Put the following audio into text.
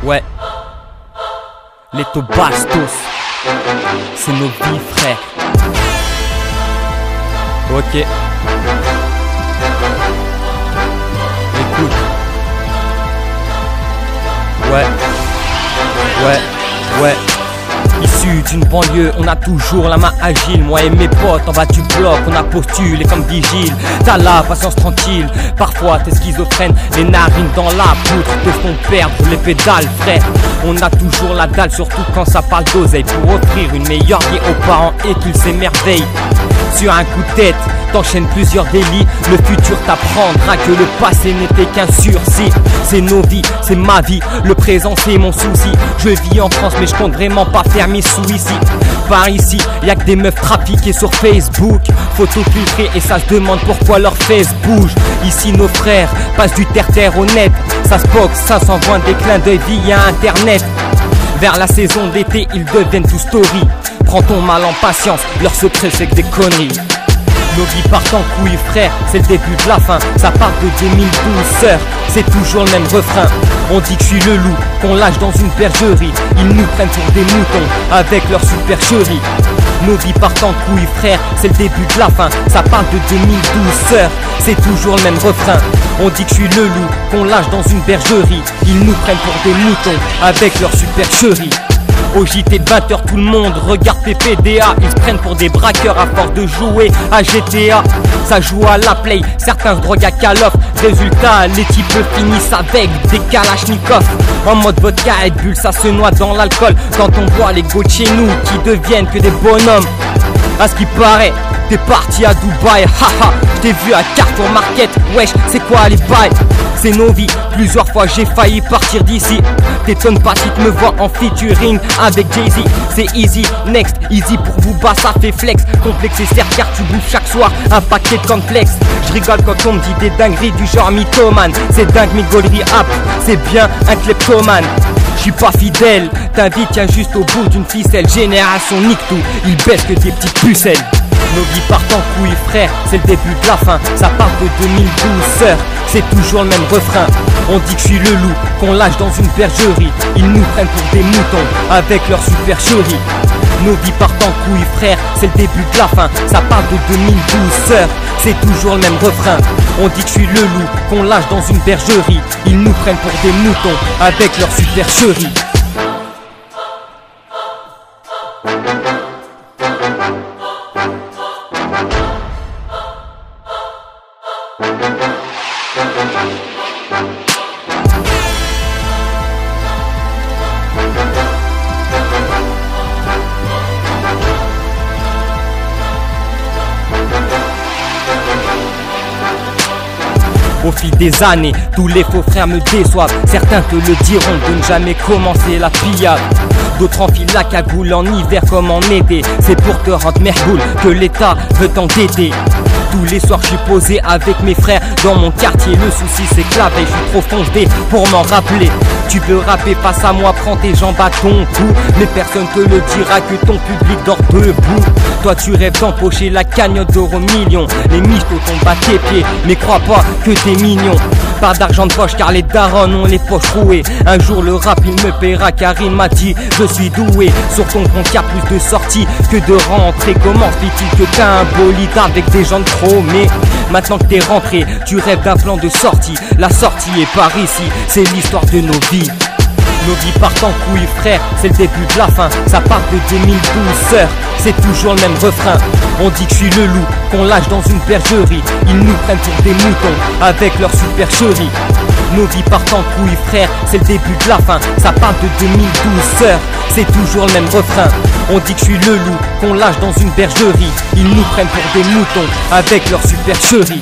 Ouais, les Tobastos, c'est nos vies, frère. Ok. Écoute. Ouais. Issu d'une banlieue, on a toujours la main agile. Moi et mes potes en bas du bloc, on a postulé comme vigile. T'as la patience tranquille, parfois t'es schizophrène. Les narines dans la poutre te font perdre les pédales, frère. On a toujours la dalle, surtout quand ça parle d'oseille. Pour offrir une meilleure vie aux parents et qu'ils s'émerveillent. Sur un coup de tête, t'enchaînes plusieurs délits. Le futur t'apprendra que le passé n'était qu'un sursis. C'est nos vies, c'est ma vie, le présent c'est mon souci. Je vis en France mais je compte vraiment pas faire mes sous ici. Par ici, y'a que des meufs trafiquées sur Facebook. Photos filtrées et ça se demande pourquoi leur face bouge. Ici nos frères passent du terre-terre au net. Ça se boxe, ça s'envoie des clins d'œil via internet. Vers la saison d'été, ils deviennent tout story. Prends ton mal en patience, leur secret c'est que des conneries. Nos vies partent en couilles, frère, c'est le début de la fin. Ça part de 2012, sœur, c'est toujours le même refrain. On dit que je suis le loup, qu'on lâche dans une bergerie. Ils nous prennent pour des moutons, avec leur supercherie. Nos vies partent en couilles, frère, c'est le début de la fin. Ça part de 2012, sœur, c'est toujours le même refrain. On dit que je suis le loup, qu'on lâche dans une bergerie. Ils nous prennent pour des moutons, avec leur supercherie. Au JT de 20h tout le monde regarde PPDA. Ils se prennent pour des braqueurs à force de jouer à GTA. Ça joue à la play, certains se droguent à Call of. Résultat, les types finissent avec des kalachnikovs. En mode vodka et bulle, ça se noie dans l'alcool. Quand on voit les gars de chez nous qui deviennent que des bonhommes. À ce qui paraît, t'es parti à Dubaï, haha. T'ai vu à Carrefour Market, wesh, c'est quoi les bails? C'est nos vies, plusieurs fois j'ai failli partir d'ici. T'étonnes pas si tu me vois en featuring avec Jay-Z. C'est easy, next, easy pour vous bas, ça fait flex. Complexe et certes car tu bouffes chaque soir un paquet de cornflakes. Je rigole quand on me dit des dingueries du genre mythomane. C'est dingue mes gauleries app, c'est bien un kleptomane. J'suis pas fidèle, ta vie tient juste au bout d'une ficelle. Génération nique tout, ils baissent que des petites pucelles. Nos vies partent en couilles, frère, c'est le début de la fin. Ça part de 2012, sœur, c'est toujours le même refrain. On dit que je suis le loup, qu'on lâche dans une bergerie. Ils nous prennent pour des moutons, avec leur supercherie. Nos vies partent en couilles, frère, c'est le début de la fin. Ça part de 2012, sœur, c'est toujours le même refrain. On dit que je suis le loup, qu'on lâche dans une bergerie. Ils nous prennent pour des moutons, avec leur supercherie. Au fil des années, tous les faux frères me déçoivent. Certains te le diront de ne jamais commencer la pillade. D'autres enfilent la cagoule en hiver comme en été. C'est pour te rendre mergoule que l'État veut t'endetter. Tous les soirs je suis posé avec mes frères dans mon quartier. Le souci c'est que la veille je suis trop foncé pour m'en rappeler. Tu veux rapper face à moi, prends tes jambes à ton cou. Mais personne te le dira que ton public dort debout. Toi tu rêves d'empocher la cagnotte d'euros millions. Les michtos tombent à tes pieds, mais crois pas que t'es mignon. Pas d'argent de poche car les darons ont les poches rouées. Un jour le rap il me paiera car il m'a dit je suis doué. Sur ton compte y'a plus de sorties que de rentrées. Comment se fait-il que t'as un bolide avec des gens de trop? Mais maintenant que t'es rentré, tu rêves d'un plan de sortie. La sortie est par ici, c'est l'histoire de nos vies. Nos vies partent en couilles, frère, c'est le début de la fin. Ça part de 2012, sœur, c'est toujours le même refrain. On dit que je suis le loup, qu'on lâche dans une bergerie. Ils nous prennent pour des moutons, avec leur supercherie. Nos vies partent en couilles, frère, c'est le début de la fin. Ça part de 2012, sœur, c'est toujours le même refrain. On dit que je suis le loup, qu'on lâche dans une bergerie. Ils nous prennent pour des moutons, avec leur supercherie.